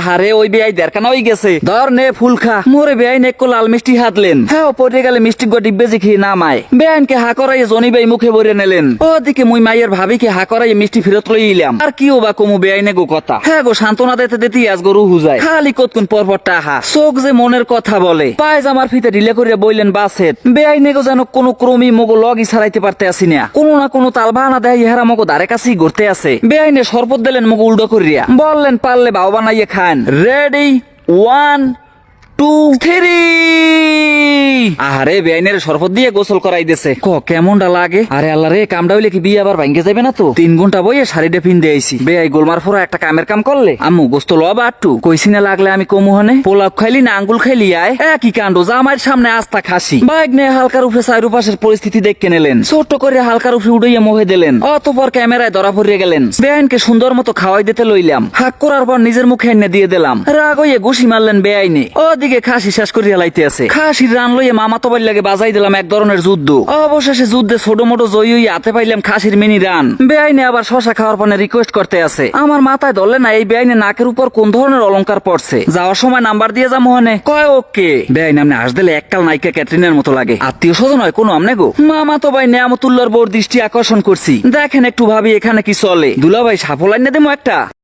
আহারে ওই বেয়াই দেড়খানা হয়ে গেছে, ধর নে ফুল খা। মোরে বেআই নেকো লাল মিষ্টি হাতলেন, হ্যাঁ পরে গেলে মিষ্টি ডিব্বে যে খেয়ে না মায়। বেআইনকে হা করাই জনি বাই মুখে ভরে নিলেন। ওদিকে মুই মাইয়ের ভাবিকে হা করাই মিষ্টি ফেরত লই ইলাম। আর কিও বা কমু বেআইনে গো কথা, হ্যাঁ গো সান্ত্বনা দিতে দিতে আজ গরু হুজায় খালি কতক্ষণ পরপর টাহা। চোখ যে মনের কথা বলে, পায়জামার ফিতে ঢিলে করে বইলেন বাসেত। বেআইনে গো যেন কোন ক্রমই মগো লগই ছাড়াইতে পারতে আসি না, কোনো না কোনো তাল বাহানা দেয় ইহারা মগো ধারে কাছেই ঘুরতে আছে। বেআইনে শরবত দিলেন মগো উল্টো করিয়া, বললেন পারলে বাও বানাইয়ে খান। রেডি 1 2 3। আরে বেআইনের শরবত দিয়ে গোসল করাই দিছে, কেমনটা লাগে। আরে আল্লাহ রে, কামটা হইলে কি বিয়ে আবার ভাঙ্গে যাবে না তো। 3 ঘন্টা বইয়ে শাড়িটা পিন দিয়েছি। বেআই গোলমার ফোরা একটা কামের কাম করলে আম্মু গোস্ত লবা আটটু কইছি না লাগলে আমি কমু হনে। পোলাপ খাইলি না আঙ্গুল খাইলি আয় একই কাণ্ড। জামাইয়ের সামনে আস্তা খাসি। বাইক নিয়ে হালকার উপরে চারুপাশের পরিস্থিতি দেখে নিলেন, ছোট্ট করে হালকার উপরে উড়াইয়া মোহে দিলেন। অতপর ক্যামেরায় ধরা পড়িয়ে গেলেন। বেআইনকে সুন্দর মতো খাওয়াই দিতে লইলাম, হাক করার পর নিজের মুখে এনে দিয়ে দিলাম। রাগ হইয়ে ঘুষি মারলেন বেআইনে। ওদিকে খাসি শেষ করিয়া লাইতে আছে। খাসির রান লইয়ে মামা তো লাগে বাজাই দিলাম এক ধরনের যুদ্ধ। অবশেষে যুদ্ধে ছোট মোটো জয়ী হইয়া হাতে পাইলাম খাসির মিনি রান। বেআইনে আবার শশা খাওয়ার পরে রিকোয়েস্ট করতে আছে। আমার মাথায় ধরলে না এই বেআইনে নাকের উপর কোন ধরনের অলংকার পড়ছে। যাওয়ার সময় নাম্বার দিয়ে যা মোহনে কয় ওকে। বেআইন আমনে হাস দিলে এককাল নায়িকা ক্যাটরিনার মতো লাগে। আত্মীয় স্বজন হয় কোনো আমনে গো। মামা তো ভাই নেয়ামতুল্লাহর বোর দৃষ্টি আকর্ষণ করছি, দেখেন একটু ভাবি এখানে কি চলে। দুলা ভাই সাফল আইনে দেবো একটা।